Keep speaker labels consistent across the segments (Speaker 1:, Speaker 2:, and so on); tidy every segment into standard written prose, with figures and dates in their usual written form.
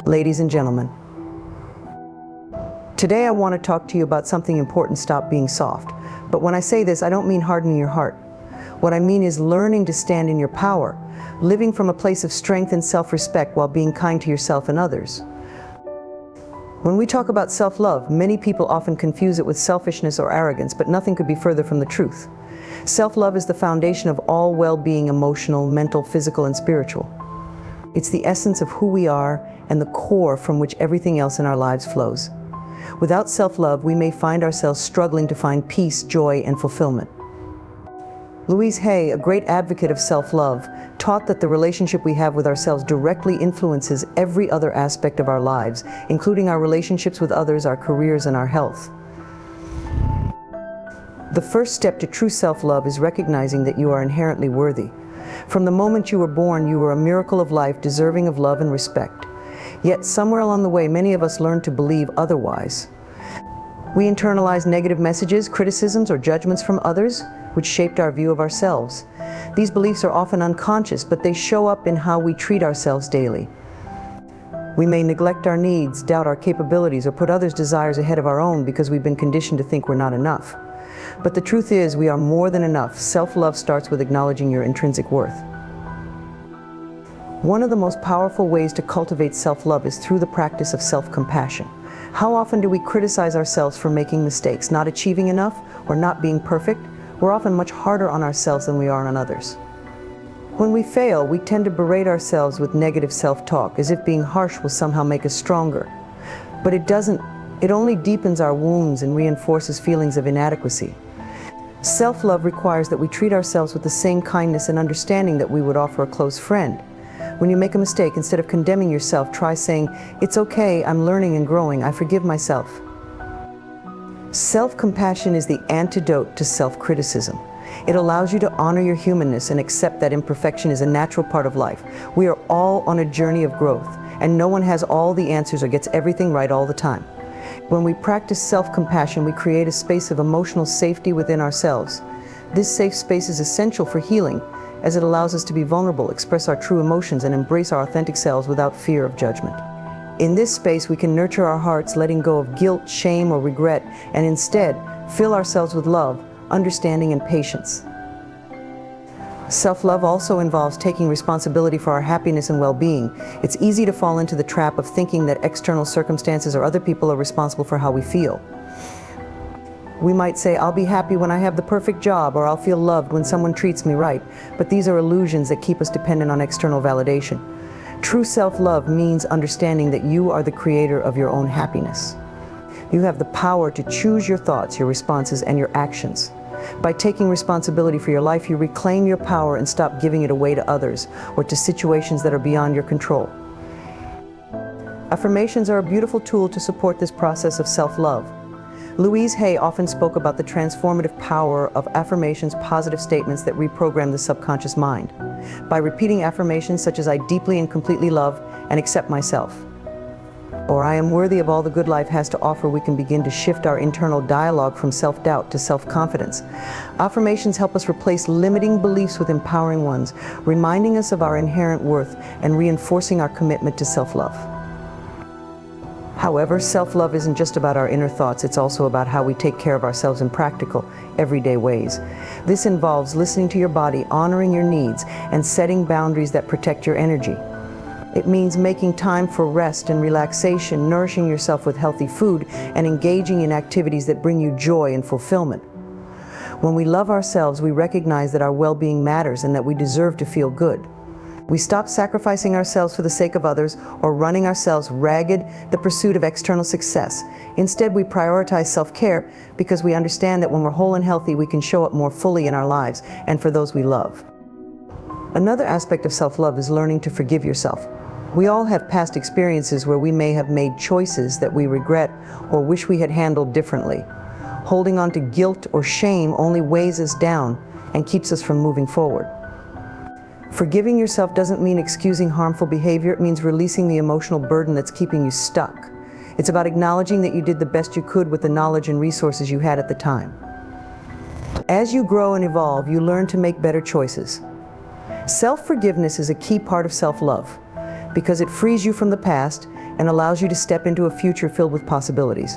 Speaker 1: Ladies and gentlemen, today I want to talk to you about something important: stop being soft. But when I say this, I don't mean hardening your heart. What I mean is learning to stand in your power, living from a place of strength and self-respect while being kind to yourself and others. When we talk about self-love, many people often confuse it with selfishness or arrogance, but nothing could be further from the truth. Self-love is the foundation of all well-being, emotional, mental, physical, and spiritual. It's the essence of who we are and the core from which everything else in our lives flows. Without self-love, we may find ourselves struggling to find peace, joy, and fulfillment. Louise Hay, a great advocate of self-love, taught that the relationship we have with ourselves directly influences every other aspect of our lives, including our relationships with others, our careers, and our health. The first step to true self-love is recognizing that you are inherently worthy. From the moment you were born, you were a miracle of life, deserving of love and respect. Yet somewhere along the way, many of us learned to believe otherwise. We internalized negative messages, criticisms, or judgments from others, which shaped our view of ourselves. These beliefs are often unconscious, but they show up in how we treat ourselves daily. We may neglect our needs, doubt our capabilities, or put others' desires ahead of our own because we've been conditioned to think we're not enough. But the truth is, we are more than enough. Self-love starts with acknowledging your intrinsic worth. One of the most powerful ways to cultivate self-love is through the practice of self-compassion. How often do we criticize ourselves for making mistakes, not achieving enough, or not being perfect? We're often much harder on ourselves than we are on others. When we fail, we tend to berate ourselves with negative self-talk, as if being harsh will somehow make us stronger. But it doesn't. It only deepens our wounds and reinforces feelings of inadequacy. Self-love requires that we treat ourselves with the same kindness and understanding that we would offer a close friend. When you make a mistake, instead of condemning yourself, try saying, "It's okay, I'm learning and growing, I forgive myself." Self-compassion is the antidote to self-criticism. It allows you to honor your humanness and accept that imperfection is a natural part of life. We are all on a journey of growth, and no one has all the answers or gets everything right all the time. When we practice self-compassion, we create a space of emotional safety within ourselves. This safe space is essential for healing, as it allows us to be vulnerable, express our true emotions, and embrace our authentic selves without fear of judgment. In this space, we can nurture our hearts, letting go of guilt, shame, or regret, and instead fill ourselves with love, understanding, and patience. Self-love also involves taking responsibility for our happiness and well-being. It's easy to fall into the trap of thinking that external circumstances or other people are responsible for how we feel. We might say, "I'll be happy when I have the perfect job," or "I'll feel loved when someone treats me right." But these are illusions that keep us dependent on external validation. True self-love means understanding that you are the creator of your own happiness. You have the power to choose your thoughts, your responses, and your actions. By taking responsibility for your life, you reclaim your power and stop giving it away to others or to situations that are beyond your control. Affirmations are a beautiful tool to support this process of self-love. Louise Hay often spoke about the transformative power of affirmations, positive statements that reprogram the subconscious mind. By repeating affirmations such as "I deeply and completely love and accept myself," or "I am worthy of all the good life has to offer," we can begin to shift our internal dialogue from self-doubt to self-confidence. Affirmations help us replace limiting beliefs with empowering ones, reminding us of our inherent worth and reinforcing our commitment to self-love. However, self-love isn't just about our inner thoughts, it's also about how we take care of ourselves in practical, everyday ways. This involves listening to your body, honoring your needs, and setting boundaries that protect your energy. It means making time for rest and relaxation, nourishing yourself with healthy food, and engaging in activities that bring you joy and fulfillment. When we love ourselves, we recognize that our well-being matters and that we deserve to feel good. We stop sacrificing ourselves for the sake of others or running ourselves ragged in the pursuit of external success. Instead, we prioritize self-care because we understand that when we're whole and healthy, we can show up more fully in our lives and for those we love. Another aspect of self-love is learning to forgive yourself. We all have past experiences where we may have made choices that we regret or wish we had handled differently. Holding on to guilt or shame only weighs us down and keeps us from moving forward. Forgiving yourself doesn't mean excusing harmful behavior. It means releasing the emotional burden that's keeping you stuck. It's about acknowledging that you did the best you could with the knowledge and resources you had at the time. As you grow and evolve, you learn to make better choices. Self-forgiveness is a key part of self-love because it frees you from the past and allows you to step into a future filled with possibilities.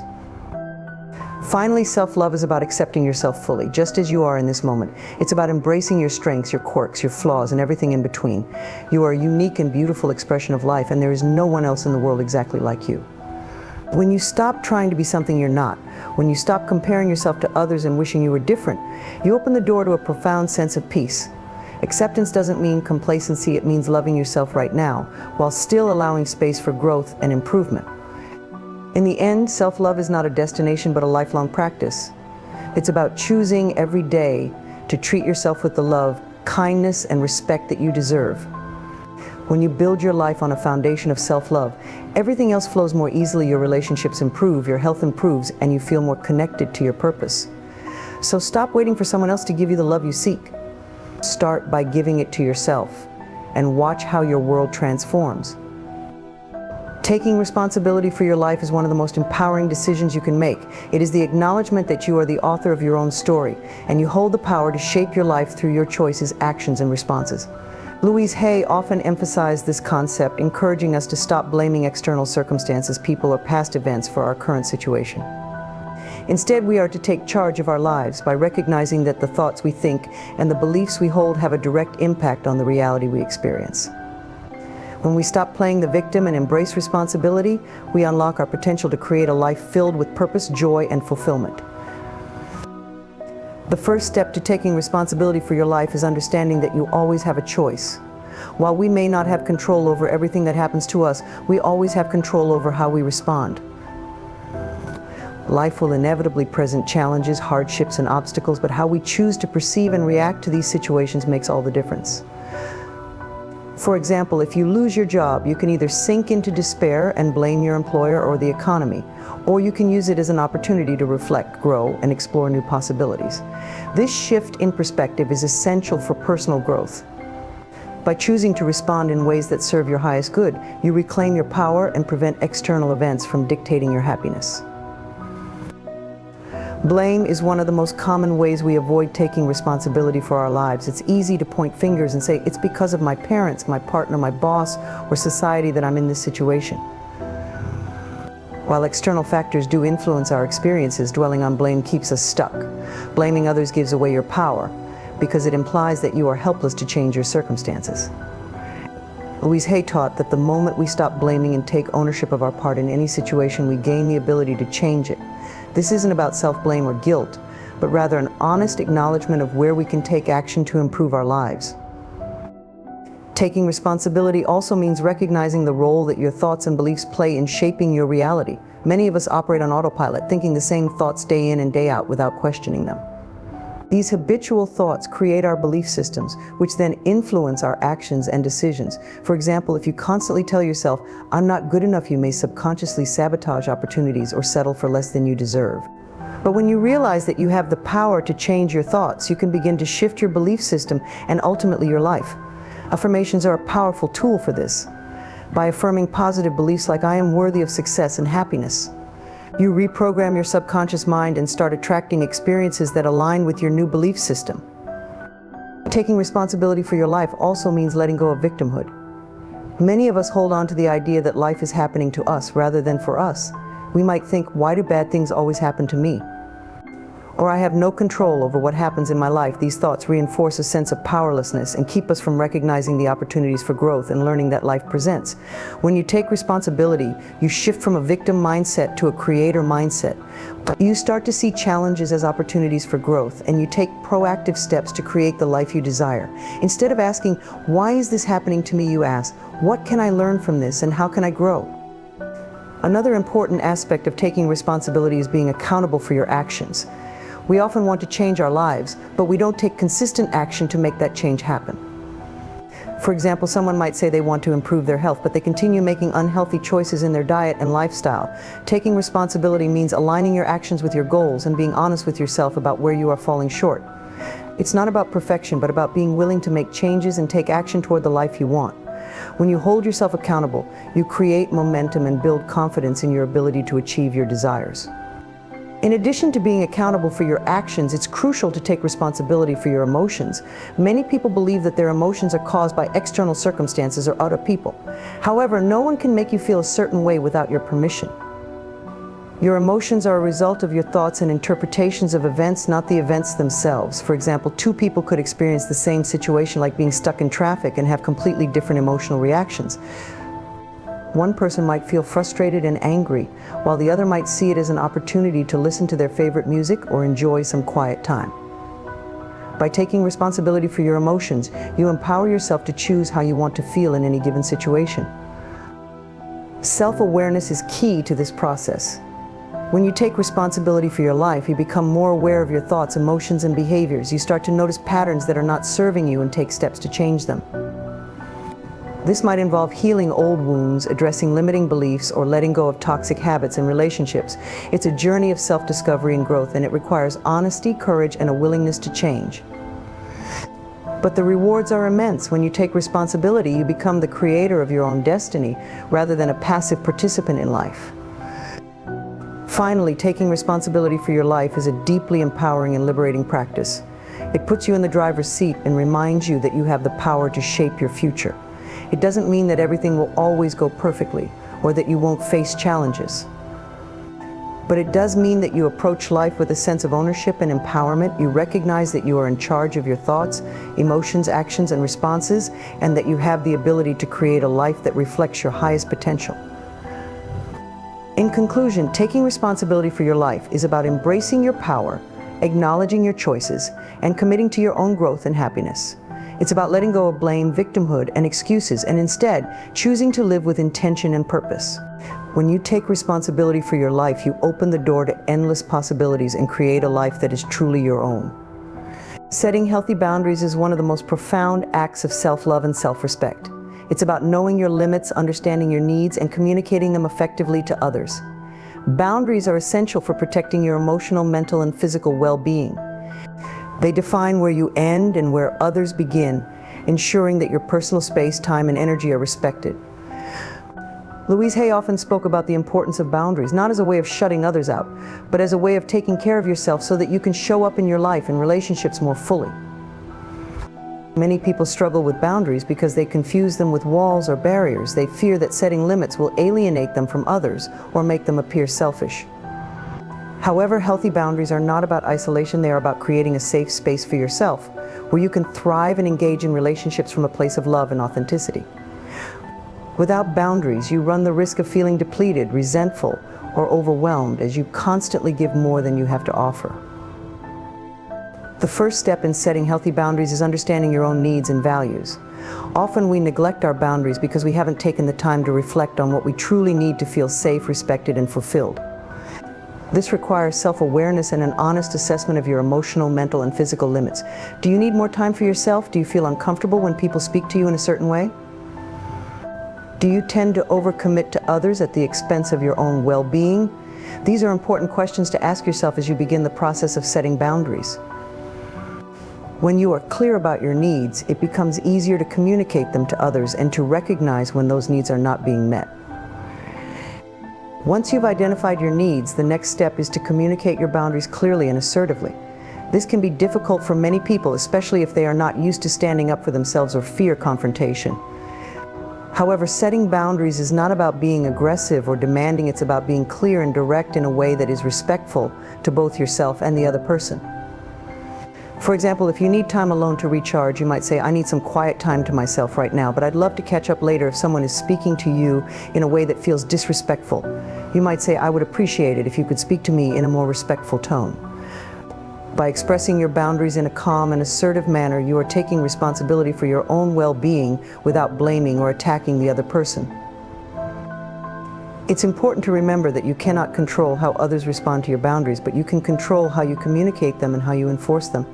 Speaker 1: Finally, self-love is about accepting yourself fully, just as you are in this moment. It's about embracing your strengths, your quirks, your flaws, and everything in between. You are a unique and beautiful expression of life, and there is no one else in the world exactly like you. When you stop trying to be something you're not, when you stop comparing yourself to others and wishing you were different, you open the door to a profound sense of peace. Acceptance doesn't mean complacency, it means loving yourself right now, while still allowing space for growth and improvement. In the end, self-love is not a destination but a lifelong practice. It's about choosing every day to treat yourself with the love, kindness, and respect that you deserve. When you build your life on a foundation of self-love, everything else flows more easily, your relationships improve, your health improves, and you feel more connected to your purpose. So stop waiting for someone else to give you the love you seek. Start by giving it to yourself, and watch how your world transforms. Taking responsibility for your life is one of the most empowering decisions you can make. It is the acknowledgement that you are the author of your own story, and you hold the power to shape your life through your choices, actions, and responses. Louise Hay often emphasized this concept, encouraging us to stop blaming external circumstances, people, or past events for our current situation. Instead, we are to take charge of our lives by recognizing that the thoughts we think and the beliefs we hold have a direct impact on the reality we experience. When we stop playing the victim and embrace responsibility, we unlock our potential to create a life filled with purpose, joy, and fulfillment. The first step to taking responsibility for your life is understanding that you always have a choice. While we may not have control over everything that happens to us, we always have control over how we respond. Life will inevitably present challenges, hardships, and obstacles, but how we choose to perceive and react to these situations makes all the difference. For example, if you lose your job, you can either sink into despair and blame your employer or the economy, or you can use it as an opportunity to reflect, grow, and explore new possibilities. This shift in perspective is essential for personal growth. By choosing to respond in ways that serve your highest good, you reclaim your power and prevent external events from dictating your happiness. Blame is one of the most common ways we avoid taking responsibility for our lives. It's easy to point fingers and say, it's because of my parents, my partner, my boss, or society that I'm in this situation. While external factors do influence our experiences, dwelling on blame keeps us stuck. Blaming others gives away your power, because it implies that you are helpless to change your circumstances. Louise Hay taught that the moment we stop blaming and take ownership of our part in any situation, we gain the ability to change it. This isn't about self-blame or guilt, but rather an honest acknowledgement of where we can take action to improve our lives. Taking responsibility also means recognizing the role that your thoughts and beliefs play in shaping your reality. Many of us operate on autopilot, thinking the same thoughts day in and day out without questioning them. These habitual thoughts create our belief systems, which then influence our actions and decisions. For example, if you constantly tell yourself, "I'm not good enough," you may subconsciously sabotage opportunities or settle for less than you deserve. But when you realize that you have the power to change your thoughts, you can begin to shift your belief system and ultimately your life. Affirmations are a powerful tool for this. By affirming positive beliefs like "I am worthy of success and happiness," you reprogram your subconscious mind and start attracting experiences that align with your new belief system. Taking responsibility for your life also means letting go of victimhood. Many of us hold on to the idea that life is happening to us rather than for us. We might think, why do bad things always happen to me? Or I have no control over what happens in my life. These thoughts reinforce a sense of powerlessness and keep us from recognizing the opportunities for growth and learning that life presents. When you take responsibility, you shift from a victim mindset to a creator mindset. You start to see challenges as opportunities for growth, and you take proactive steps to create the life you desire. Instead of asking, "Why is this happening to me?" you ask, "What can I learn from this and how can I grow?" Another important aspect of taking responsibility is being accountable for your actions. We often want to change our lives, but we don't take consistent action to make that change happen. For example, someone might say they want to improve their health, but they continue making unhealthy choices in their diet and lifestyle. Taking responsibility means aligning your actions with your goals and being honest with yourself about where you are falling short. It's not about perfection, but about being willing to make changes and take action toward the life you want. When you hold yourself accountable, you create momentum and build confidence in your ability to achieve your desires. In addition to being accountable for your actions, it's crucial to take responsibility for your emotions. Many people believe that their emotions are caused by external circumstances or other people. However, no one can make you feel a certain way without your permission. Your emotions are a result of your thoughts and interpretations of events, not the events themselves. For example, two people could experience the same situation, like being stuck in traffic, and have completely different emotional reactions. One person might feel frustrated and angry, while the other might see it as an opportunity to listen to their favorite music or enjoy some quiet time. By taking responsibility for your emotions, you empower yourself to choose how you want to feel in any given situation. Self-awareness is key to this process. When you take responsibility for your life, you become more aware of your thoughts, emotions, and behaviors. You start to notice patterns that are not serving you and take steps to change them. This might involve healing old wounds, addressing limiting beliefs, or letting go of toxic habits and relationships. It's a journey of self-discovery and growth, and it requires honesty, courage, and a willingness to change. But the rewards are immense. When you take responsibility, you become the creator of your own destiny, rather than a passive participant in life. Finally, taking responsibility for your life is a deeply empowering and liberating practice. It puts you in the driver's seat and reminds you that you have the power to shape your future. It doesn't mean that everything will always go perfectly, or that you won't face challenges. But it does mean that you approach life with a sense of ownership and empowerment. You recognize that you are in charge of your thoughts, emotions, actions, and responses, and that you have the ability to create a life that reflects your highest potential. In conclusion, taking responsibility for your life is about embracing your power, acknowledging your choices, and committing to your own growth and happiness. It's about letting go of blame, victimhood, and excuses, and instead choosing to live with intention and purpose. When you take responsibility for your life, you open the door to endless possibilities and create a life that is truly your own. Setting healthy boundaries is one of the most profound acts of self-love and self-respect. It's about knowing your limits, understanding your needs, and communicating them effectively to others. Boundaries are essential for protecting your emotional, mental, and physical well-being. They define where you end and where others begin, ensuring that your personal space, time, and energy are respected. Louise Hay often spoke about the importance of boundaries, not as a way of shutting others out, but as a way of taking care of yourself so that you can show up in your life and relationships more fully. Many people struggle with boundaries because they confuse them with walls or barriers. They fear that setting limits will alienate them from others or make them appear selfish. However, healthy boundaries are not about isolation. They are about creating a safe space for yourself, where you can thrive and engage in relationships from a place of love and authenticity. Without boundaries, you run the risk of feeling depleted, resentful, or overwhelmed as you constantly give more than you have to offer. The first step in setting healthy boundaries is understanding your own needs and values. Often we neglect our boundaries because we haven't taken the time to reflect on what we truly need to feel safe, respected, and fulfilled. This requires self-awareness and an honest assessment of your emotional, mental, and physical limits. Do you need more time for yourself? Do you feel uncomfortable when people speak to you in a certain way? Do you tend to overcommit to others at the expense of your own well-being? These are important questions to ask yourself as you begin the process of setting boundaries. When you are clear about your needs, it becomes easier to communicate them to others and to recognize when those needs are not being met. Once you've identified your needs, the next step is to communicate your boundaries clearly and assertively. This can be difficult for many people, especially if they are not used to standing up for themselves or fear confrontation. However, setting boundaries is not about being aggressive or demanding. It's about being clear and direct in a way that is respectful to both yourself and the other person. For example, if you need time alone to recharge, you might say, I need some quiet time to myself right now, but I'd love to catch up later if someone is speaking to you in a way that feels disrespectful. You might say, I would appreciate it if you could speak to me in a more respectful tone. By expressing your boundaries in a calm and assertive manner, you are taking responsibility for your own well-being without blaming or attacking the other person. It's important to remember that you cannot control how others respond to your boundaries, but you can control how you communicate them and how you enforce them.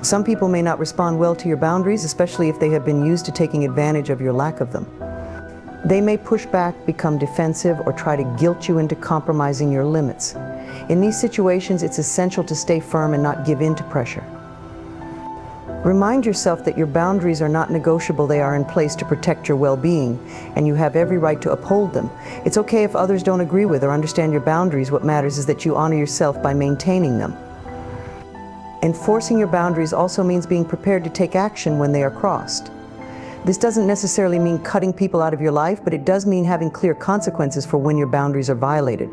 Speaker 1: Some people may not respond well to your boundaries, especially if they have been used to taking advantage of your lack of them. They may push back, become defensive, or try to guilt you into compromising your limits. In these situations, it's essential to stay firm and not give in to pressure. Remind yourself that your boundaries are not negotiable. They are in place to protect your well-being, and you have every right to uphold them. It's okay if others don't agree with or understand your boundaries. What matters is that you honor yourself by maintaining them. Enforcing your boundaries also means being prepared to take action when they are crossed. This doesn't necessarily mean cutting people out of your life, but it does mean having clear consequences for when your boundaries are violated.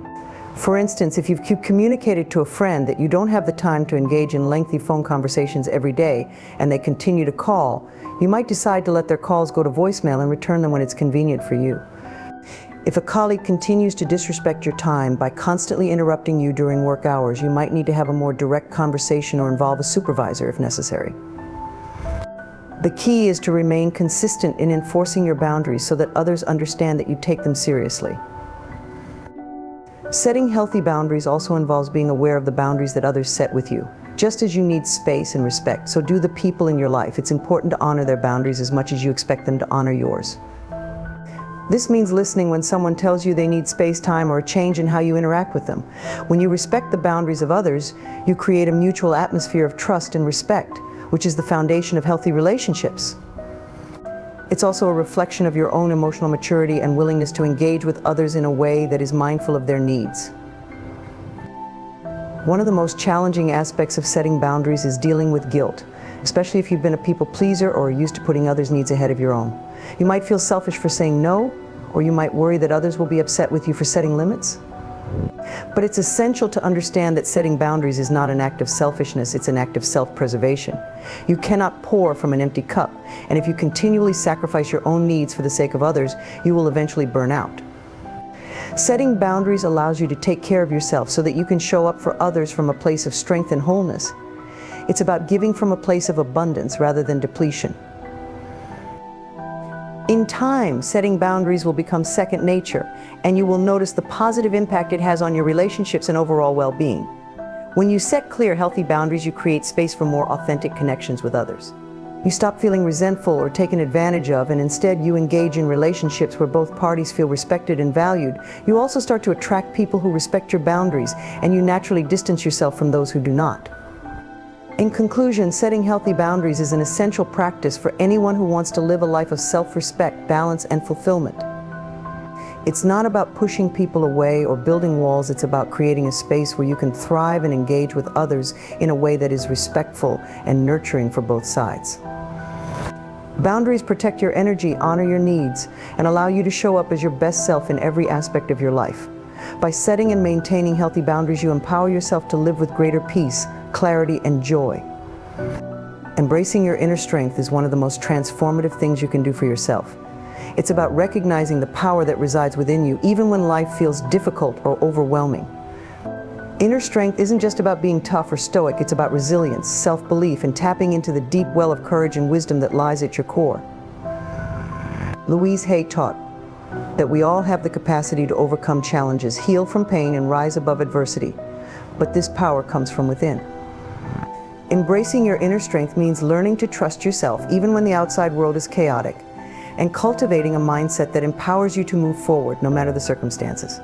Speaker 1: For instance, if you've communicated to a friend that you don't have the time to engage in lengthy phone conversations every day and they continue to call, you might decide to let their calls go to voicemail and return them when it's convenient for you. If a colleague continues to disrespect your time by constantly interrupting you during work hours, you might need to have a more direct conversation or involve a supervisor if necessary. The key is to remain consistent in enforcing your boundaries so that others understand that you take them seriously. Setting healthy boundaries also involves being aware of the boundaries that others set with you. Just as you need space and respect, so do the people in your life. It's important to honor their boundaries as much as you expect them to honor yours. This means listening when someone tells you they need space, time, or a change in how you interact with them. When you respect the boundaries of others, you create a mutual atmosphere of trust and respect, which is the foundation of healthy relationships. It's also a reflection of your own emotional maturity and willingness to engage with others in a way that is mindful of their needs. One of the most challenging aspects of setting boundaries is dealing with guilt, especially if you've been a people pleaser or are used to putting others' needs ahead of your own. You might feel selfish for saying no, or you might worry that others will be upset with you for setting limits. But it's essential to understand that setting boundaries is not an act of selfishness, it's an act of self-preservation. You cannot pour from an empty cup, and if you continually sacrifice your own needs for the sake of others, you will eventually burn out. Setting boundaries allows you to take care of yourself so that you can show up for others from a place of strength and wholeness. It's about giving from a place of abundance rather than depletion. In time, setting boundaries will become second nature, and you will notice the positive impact it has on your relationships and overall well-being. When you set clear, healthy boundaries, you create space for more authentic connections with others. You stop feeling resentful or taken advantage of, and instead you engage in relationships where both parties feel respected and valued. You also start to attract people who respect your boundaries, and you naturally distance yourself from those who do not. In conclusion, setting healthy boundaries is an essential practice for anyone who wants to live a life of self-respect, balance, and fulfillment. It's not about pushing people away or building walls. It's about creating a space where you can thrive and engage with others in a way that is respectful and nurturing for both sides. Boundaries protect your energy, honor your needs, and allow you to show up as your best self in every aspect of your life. By setting and maintaining healthy boundaries, you empower yourself to live with greater peace, clarity, and joy. Embracing your inner strength is one of the most transformative things you can do for yourself. It's about recognizing the power that resides within you, even when life feels difficult or overwhelming. Inner strength isn't just about being tough or stoic, it's about resilience, self-belief, and tapping into the deep well of courage and wisdom that lies at your core. Louise Hay taught that we all have the capacity to overcome challenges, heal from pain, and rise above adversity. But this power comes from within. Embracing your inner strength means learning to trust yourself, even when the outside world is chaotic, and cultivating a mindset that empowers you to move forward, no matter the circumstances.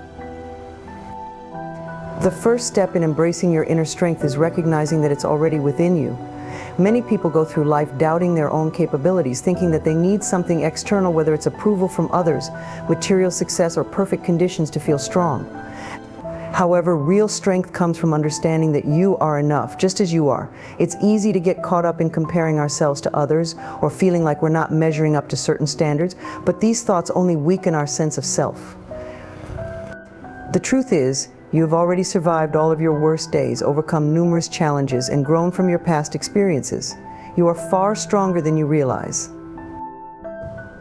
Speaker 1: The first step in embracing your inner strength is recognizing that it's already within you. Many people go through life doubting their own capabilities, thinking that they need something external, whether it's approval from others, material success, or perfect conditions to feel strong. However, real strength comes from understanding that you are enough, just as you are. It's easy to get caught up in comparing ourselves to others or feeling like we're not measuring up to certain standards, but these thoughts only weaken our sense of self. The truth is, you have already survived all of your worst days, overcome numerous challenges, and grown from your past experiences. You are far stronger than you realize.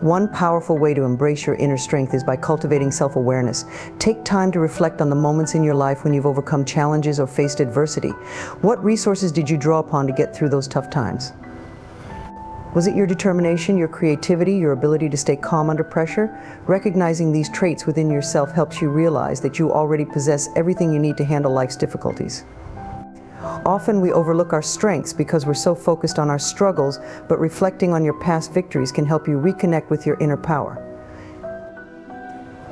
Speaker 1: One powerful way to embrace your inner strength is by cultivating self-awareness. Take time to reflect on the moments in your life when you've overcome challenges or faced adversity. What resources did you draw upon to get through those tough times? Was it your determination, your creativity, your ability to stay calm under pressure? Recognizing these traits within yourself helps you realize that you already possess everything you need to handle life's difficulties. Often we overlook our strengths because we're so focused on our struggles, but reflecting on your past victories can help you reconnect with your inner power.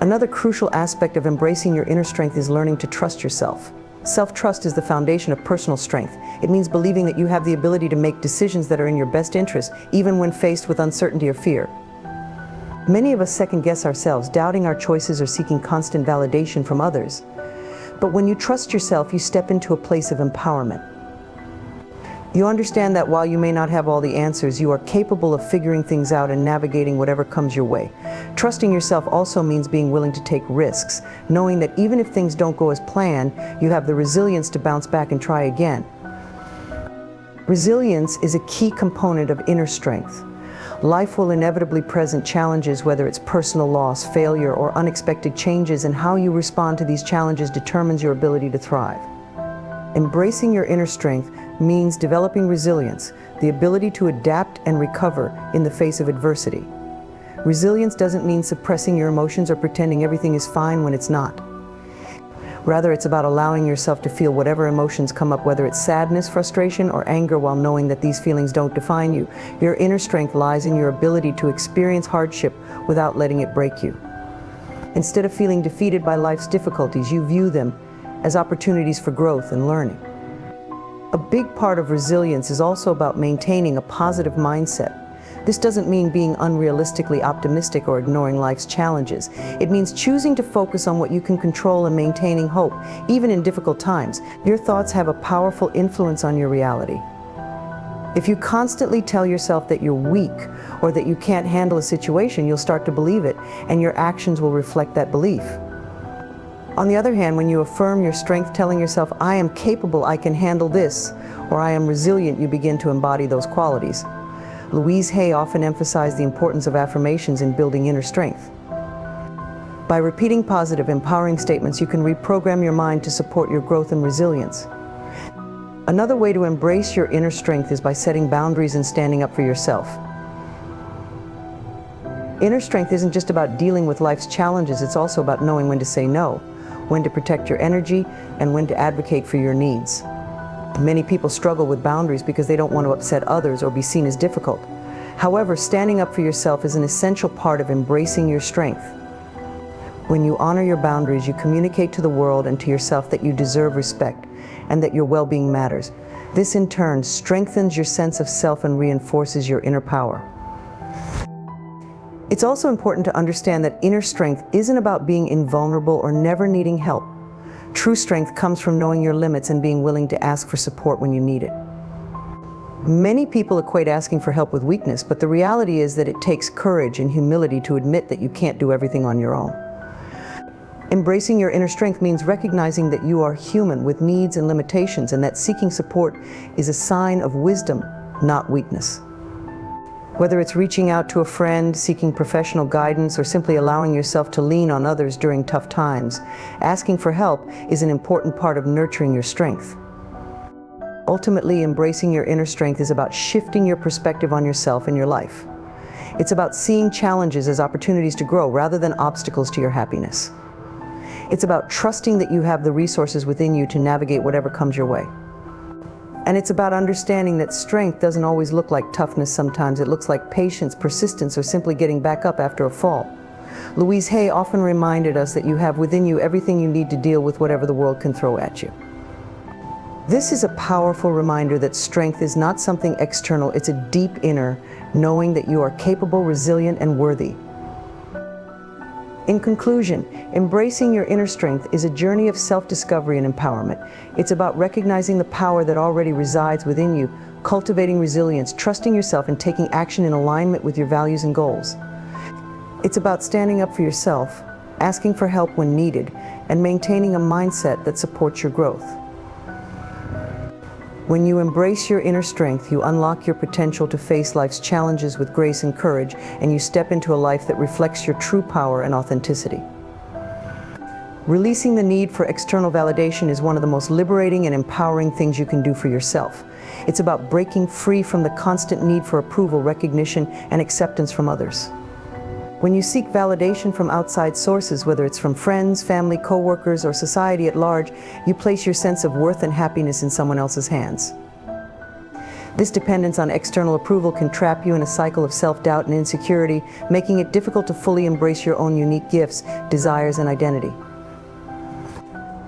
Speaker 1: Another crucial aspect of embracing your inner strength is learning to trust yourself. Self-trust is the foundation of personal strength. It means believing that you have the ability to make decisions that are in your best interest, even when faced with uncertainty or fear. Many of us second-guess ourselves, doubting our choices or seeking constant validation from others. But when you trust yourself, you step into a place of empowerment. You understand that while you may not have all the answers, you are capable of figuring things out and navigating whatever comes your way. Trusting yourself also means being willing to take risks, knowing that even if things don't go as planned, you have the resilience to bounce back and try again. Resilience is a key component of inner strength. Life will inevitably present challenges, whether it's personal loss, failure, or unexpected changes, and how you respond to these challenges determines your ability to thrive. Embracing your inner strength means developing resilience, the ability to adapt and recover in the face of adversity. Resilience doesn't mean suppressing your emotions or pretending everything is fine when it's not. Rather, it's about allowing yourself to feel whatever emotions come up, whether it's sadness, frustration, or anger, while knowing that these feelings don't define you. Your inner strength lies in your ability to experience hardship without letting it break you. Instead of feeling defeated by life's difficulties, you view them as opportunities for growth and learning. A big part of resilience is also about maintaining a positive mindset. This doesn't mean being unrealistically optimistic or ignoring life's challenges. It means choosing to focus on what you can control and maintaining hope, even in difficult times. Your thoughts have a powerful influence on your reality. If you constantly tell yourself that you're weak or that you can't handle a situation, you'll start to believe it, and your actions will reflect that belief. On the other hand, when you affirm your strength, telling yourself, "I am capable, I can handle this," or "I am resilient," you begin to embody those qualities. Louise Hay often emphasized the importance of affirmations in building inner strength. By repeating positive, empowering statements, you can reprogram your mind to support your growth and resilience. Another way to embrace your inner strength is by setting boundaries and standing up for yourself. Inner strength isn't just about dealing with life's challenges, it's also about knowing when to say no, when to protect your energy, and when to advocate for your needs. Many people struggle with boundaries because they don't want to upset others or be seen as difficult. However, standing up for yourself is an essential part of embracing your strength. When you honor your boundaries, you communicate to the world and to yourself that you deserve respect and that your well-being matters. This in turn strengthens your sense of self and reinforces your inner power. It's also important to understand that inner strength isn't about being invulnerable or never needing help. True strength comes from knowing your limits and being willing to ask for support when you need it. Many people equate asking for help with weakness, but the reality is that it takes courage and humility to admit that you can't do everything on your own. Embracing your inner strength means recognizing that you are human with needs and limitations, and that seeking support is a sign of wisdom, not weakness. Whether it's reaching out to a friend, seeking professional guidance, or simply allowing yourself to lean on others during tough times, asking for help is an important part of nurturing your strength. Ultimately, embracing your inner strength is about shifting your perspective on yourself and your life. It's about seeing challenges as opportunities to grow rather than obstacles to your happiness. It's about trusting that you have the resources within you to navigate whatever comes your way. And it's about understanding that strength doesn't always look like toughness. Sometimes it looks like patience, persistence, or simply getting back up after a fall. Louise Hay often reminded us that you have within you everything you need to deal with whatever the world can throw at you. This is a powerful reminder that strength is not something external, it's a deep inner, knowing that you are capable, resilient, and worthy. In conclusion, embracing your inner strength is a journey of self-discovery and empowerment. It's about recognizing the power that already resides within you, cultivating resilience, trusting yourself, and taking action in alignment with your values and goals. It's about standing up for yourself, asking for help when needed, and maintaining a mindset that supports your growth. When you embrace your inner strength, you unlock your potential to face life's challenges with grace and courage, and you step into a life that reflects your true power and authenticity. Releasing the need for external validation is one of the most liberating and empowering things you can do for yourself. It's about breaking free from the constant need for approval, recognition, and acceptance from others. When you seek validation from outside sources, whether it's from friends, family, co-workers, or society at large, you place your sense of worth and happiness in someone else's hands. This dependence on external approval can trap you in a cycle of self-doubt and insecurity, making it difficult to fully embrace your own unique gifts, desires, and identity.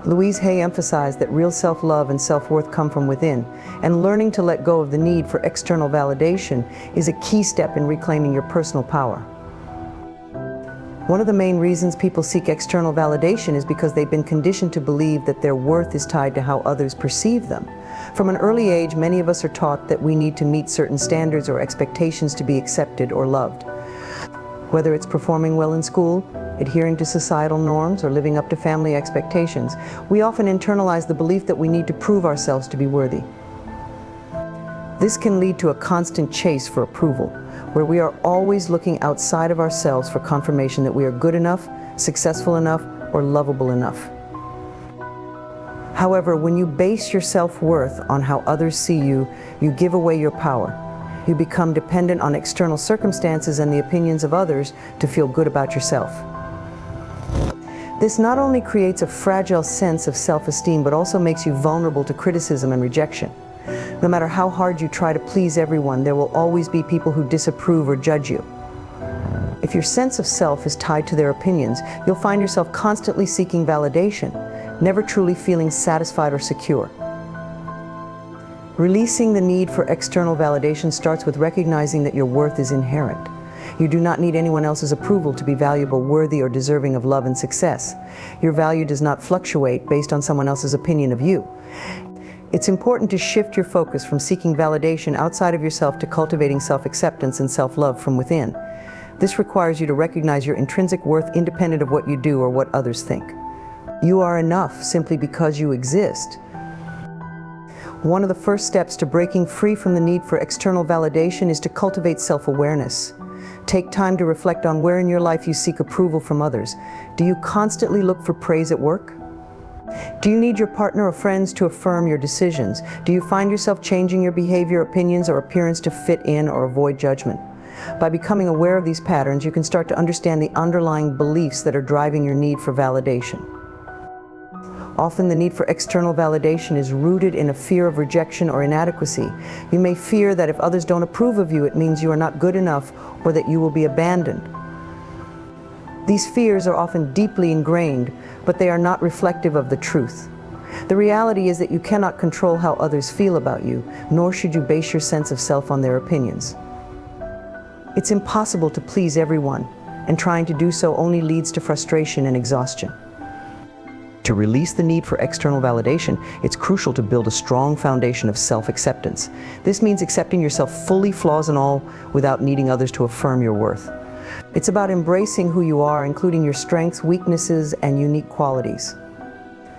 Speaker 1: Louise Hay emphasized that real self-love and self-worth come from within, and learning to let go of the need for external validation is a key step in reclaiming your personal power. One of the main reasons people seek external validation is because they've been conditioned to believe that their worth is tied to how others perceive them. From an early age, many of us are taught that we need to meet certain standards or expectations to be accepted or loved. Whether it's performing well in school, adhering to societal norms, or living up to family expectations, we often internalize the belief that we need to prove ourselves to be worthy. This can lead to a constant chase for approval, where we are always looking outside of ourselves for confirmation that we are good enough, successful enough, or lovable enough. However, when you base your self-worth on how others see you, you give away your power. You become dependent on external circumstances and the opinions of others to feel good about yourself. This not only creates a fragile sense of self-esteem, but also makes you vulnerable to criticism and rejection. No matter how hard you try to please everyone, there will always be people who disapprove or judge you. If your sense of self is tied to their opinions, you'll find yourself constantly seeking validation, never truly feeling satisfied or secure. Releasing the need for external validation starts with recognizing that your worth is inherent. You do not need anyone else's approval to be valuable, worthy, or deserving of love and success. Your value does not fluctuate based on someone else's opinion of you. It's important to shift your focus from seeking validation outside of yourself to cultivating self-acceptance and self-love from within. This requires you to recognize your intrinsic worth independent of what you do or what others think. You are enough simply because you exist. One of the first steps to breaking free from the need for external validation is to cultivate self-awareness. Take time to reflect on where in your life you seek approval from others. Do you constantly look for praise at work? Do you need your partner or friends to affirm your decisions? Do you find yourself changing your behavior, opinions, or appearance to fit in or avoid judgment? By becoming aware of these patterns, you can start to understand the underlying beliefs that are driving your need for validation. Often the need for external validation is rooted in a fear of rejection or inadequacy. You may fear that if others don't approve of you, it means you are not good enough or that you will be abandoned. These fears are often deeply ingrained, but they are not reflective of the truth. The reality is that you cannot control how others feel about you, nor should you base your sense of self on their opinions. It's impossible to please everyone, and trying to do so only leads to frustration and exhaustion. To release the need for external validation, it's crucial to build a strong foundation of self-acceptance. This means accepting yourself fully, flaws and all, without needing others to affirm your worth. It's about embracing who you are, including your strengths, weaknesses, and unique qualities.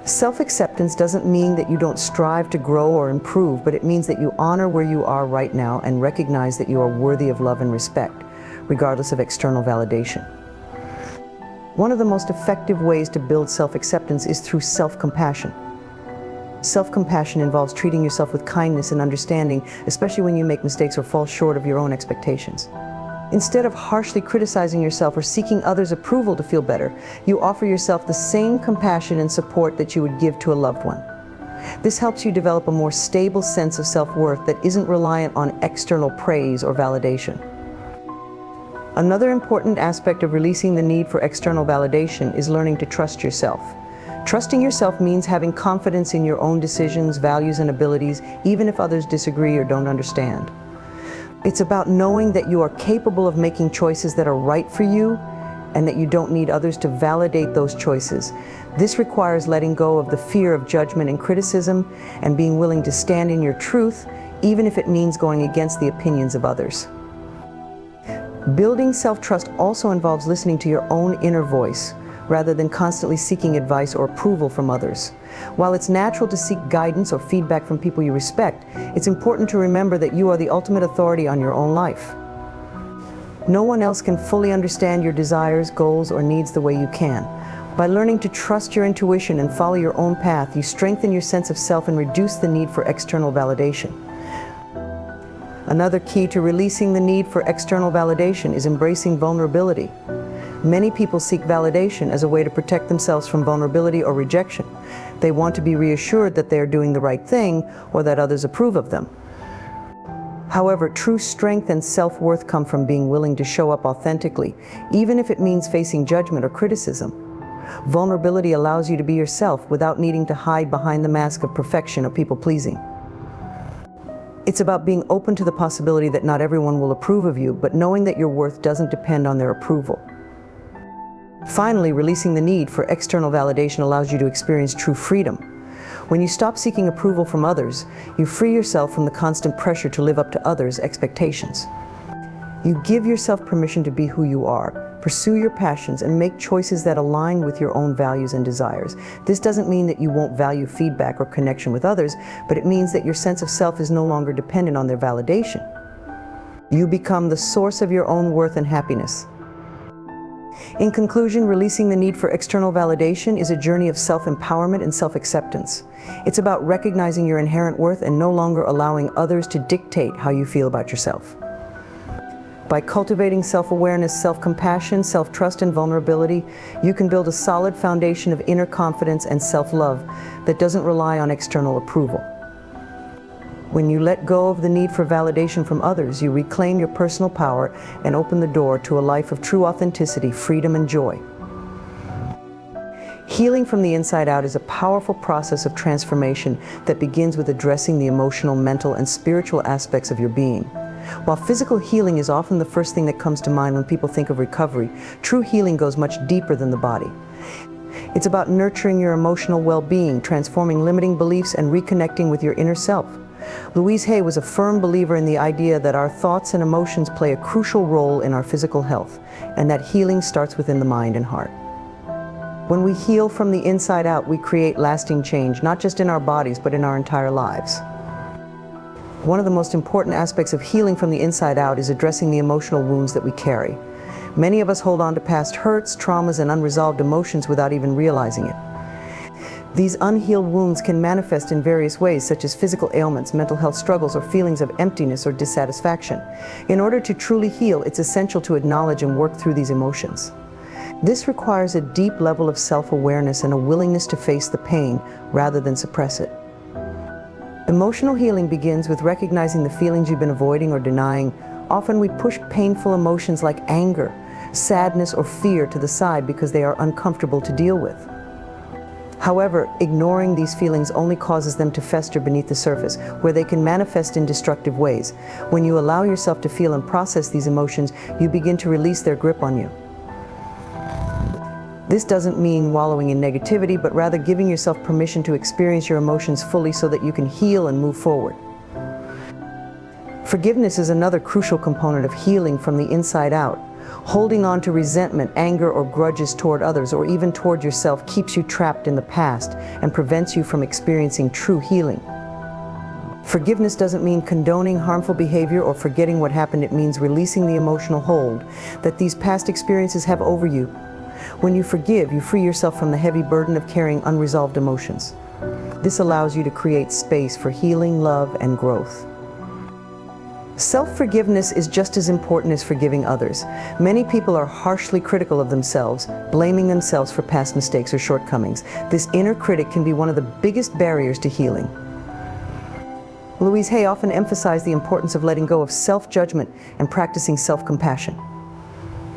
Speaker 1: Self-acceptance doesn't mean that you don't strive to grow or improve, but it means that you honor where you are right now and recognize that you are worthy of love and respect, regardless of external validation. One of the most effective ways to build self-acceptance is through self-compassion. Self-compassion involves treating yourself with kindness and understanding, especially when you make mistakes or fall short of your own expectations. Instead of harshly criticizing yourself or seeking others' approval to feel better, you offer yourself the same compassion and support that you would give to a loved one. This helps you develop a more stable sense of self-worth that isn't reliant on external praise or validation. Another important aspect of releasing the need for external validation is learning to trust yourself. Trusting yourself means having confidence in your own decisions, values, and abilities, even if others disagree or don't understand. It's about knowing that you are capable of making choices that are right for you and that you don't need others to validate those choices. This requires letting go of the fear of judgment and criticism and being willing to stand in your truth, even if it means going against the opinions of others. Building self-trust also involves listening to your own inner voice, rather than constantly seeking advice or approval from others. While it's natural to seek guidance or feedback from people you respect, it's important to remember that you are the ultimate authority on your own life. No one else can fully understand your desires, goals, or needs the way you can. By learning to trust your intuition and follow your own path, you strengthen your sense of self and reduce the need for external validation. Another key to releasing the need for external validation is embracing vulnerability. Many people seek validation as a way to protect themselves from vulnerability or rejection. They want to be reassured that they are doing the right thing or that others approve of them. However, true strength and self-worth come from being willing to show up authentically, even if it means facing judgment or criticism. Vulnerability allows you to be yourself without needing to hide behind the mask of perfection or people-pleasing. It's about being open to the possibility that not everyone will approve of you, but knowing that your worth doesn't depend on their approval. Finally, releasing the need for external validation allows you to experience true freedom. When you stop seeking approval from others, you free yourself from the constant pressure to live up to others' expectations. You give yourself permission to be who you are, pursue your passions, and make choices that align with your own values and desires. This doesn't mean that you won't value feedback or connection with others, but it means that your sense of self is no longer dependent on their validation. You become the source of your own worth and happiness. In conclusion, releasing the need for external validation is a journey of self-empowerment and self-acceptance. It's about recognizing your inherent worth and no longer allowing others to dictate how you feel about yourself. By cultivating self-awareness, self-compassion, self-trust, and vulnerability, you can build a solid foundation of inner confidence and self-love that doesn't rely on external approval. When you let go of the need for validation from others, you reclaim your personal power and open the door to a life of true authenticity, freedom, and joy. Healing from the inside out is a powerful process of transformation that begins with addressing the emotional, mental, and spiritual aspects of your being. While physical healing is often the first thing that comes to mind when people think of recovery, true healing goes much deeper than the body. It's about nurturing your emotional well-being, transforming limiting beliefs, and reconnecting with your inner self. Louise Hay was a firm believer in the idea that our thoughts and emotions play a crucial role in our physical health, and that healing starts within the mind and heart. When we heal from the inside out, we create lasting change, not just in our bodies, but in our entire lives. One of the most important aspects of healing from the inside out is addressing the emotional wounds that we carry. Many of us hold on to past hurts, traumas, and unresolved emotions without even realizing it. These unhealed wounds can manifest in various ways, such as physical ailments, mental health struggles, or feelings of emptiness or dissatisfaction. In order to truly heal, it's essential to acknowledge and work through these emotions. This requires a deep level of self-awareness and a willingness to face the pain rather than suppress it. Emotional healing begins with recognizing the feelings you've been avoiding or denying. Often we push painful emotions like anger, sadness, or fear to the side because they are uncomfortable to deal with. However, ignoring these feelings only causes them to fester beneath the surface, where they can manifest in destructive ways. When you allow yourself to feel and process these emotions, you begin to release their grip on you. This doesn't mean wallowing in negativity, but rather giving yourself permission to experience your emotions fully so that you can heal and move forward. Forgiveness is another crucial component of healing from the inside out. Holding on to resentment, anger, or grudges toward others, or even toward yourself, keeps you trapped in the past and prevents you from experiencing true healing. Forgiveness doesn't mean condoning harmful behavior or forgetting what happened. It means releasing the emotional hold that these past experiences have over you. When you forgive, you free yourself from the heavy burden of carrying unresolved emotions. This allows you to create space for healing, love, and growth. Self-forgiveness is just as important as forgiving others. Many people are harshly critical of themselves, blaming themselves for past mistakes or shortcomings. This inner critic can be one of the biggest barriers to healing. Louise Hay often emphasized the importance of letting go of self-judgment and practicing self-compassion.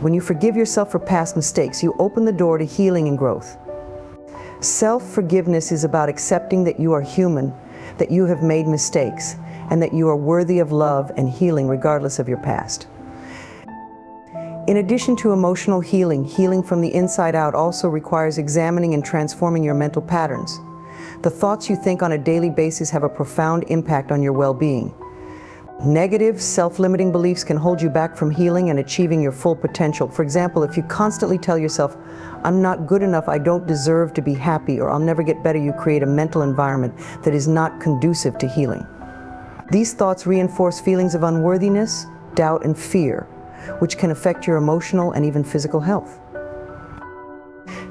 Speaker 1: When you forgive yourself for past mistakes, you open the door to healing and growth. Self-forgiveness is about accepting that you are human, that you have made mistakes, and that you are worthy of love and healing regardless of your past. In addition to emotional healing, healing from the inside out also requires examining and transforming your mental patterns. The thoughts you think on a daily basis have a profound impact on your well-being. Negative, self-limiting beliefs can hold you back from healing and achieving your full potential. For example, if you constantly tell yourself, "I'm not good enough, I don't deserve to be happy," or "I'll never get better," you create a mental environment that is not conducive to healing. These thoughts reinforce feelings of unworthiness, doubt, and fear, which can affect your emotional and even physical health.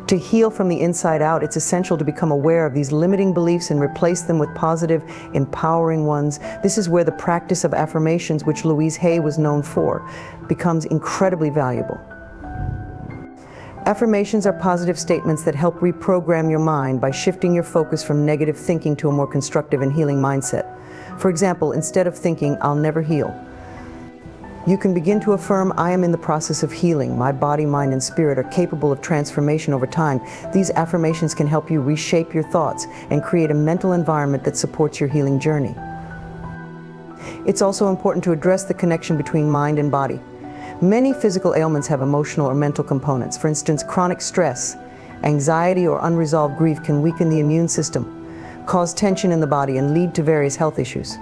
Speaker 1: To heal from the inside out, it's essential to become aware of these limiting beliefs and replace them with positive, empowering ones. This is where the practice of affirmations, which Louise Hay was known for, becomes incredibly valuable. Affirmations are positive statements that help reprogram your mind by shifting your focus from negative thinking to a more constructive and healing mindset. For example, instead of thinking, "I'll never heal," You can begin to affirm, I am in the process of healing. My body, mind, and spirit are capable of transformation over time. These affirmations can help you reshape your thoughts and create a mental environment that supports your healing journey. It's also important to address the connection between mind and body. Many physical ailments have emotional or mental components. For instance, chronic stress, anxiety, or unresolved grief can weaken the immune system, cause tension in the body, and lead to various health issues.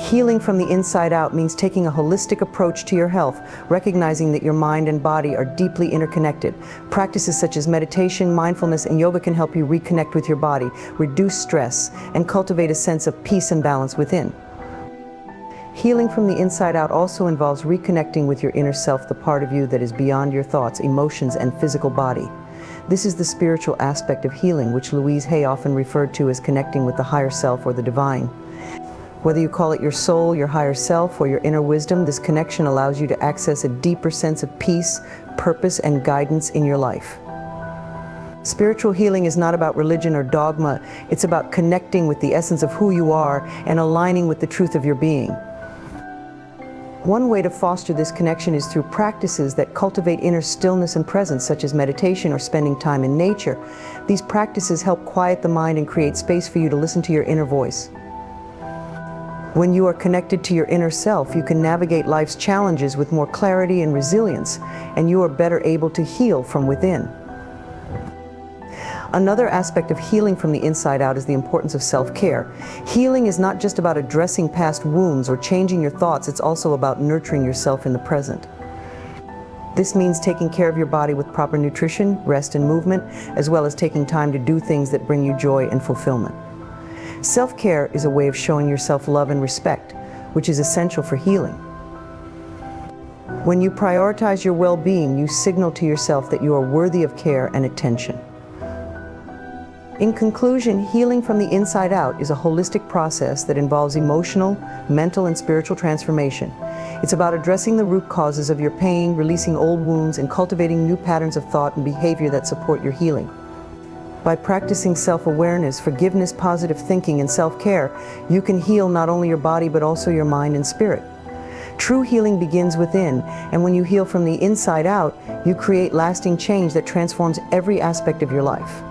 Speaker 1: Healing from the inside out means taking a holistic approach to your health, recognizing that your mind and body are deeply interconnected. Practices such as meditation, mindfulness, and yoga can help you reconnect with your body, reduce stress, and cultivate a sense of peace and balance within. Healing from the inside out also involves reconnecting with your inner self, the part of you that is beyond your thoughts, emotions, and physical body. This is the spiritual aspect of healing, which Louise Hay often referred to as connecting with the higher self or the divine. Whether you call it your soul, your higher self, or your inner wisdom, this connection allows you to access a deeper sense of peace, purpose, and guidance in your life. Spiritual healing is not about religion or dogma. It's about connecting with the essence of who you are and aligning with the truth of your being. One way to foster this connection is through practices that cultivate inner stillness and presence, such as meditation or spending time in nature. These practices help quiet the mind and create space for you to listen to your inner voice. When you are connected to your inner self, you can navigate life's challenges with more clarity and resilience, and you are better able to heal from within. Another aspect of healing from the inside out is the importance of self-care. Healing is not just about addressing past wounds or changing your thoughts, it's also about nurturing yourself in the present. This means taking care of your body with proper nutrition, rest, and movement, as well as taking time to do things that bring you joy and fulfillment. Self-care is a way of showing yourself love and respect, which is essential for healing. When you prioritize your well-being, you signal to yourself that you are worthy of care and attention. In conclusion, healing from the inside out is a holistic process that involves emotional, mental, and spiritual transformation. It's about addressing the root causes of your pain, releasing old wounds, and cultivating new patterns of thought and behavior that support your healing. By practicing self-awareness, forgiveness, positive thinking, and self-care, you can heal not only your body but also your mind and spirit. True healing begins within, and when you heal from the inside out, you create lasting change that transforms every aspect of your life.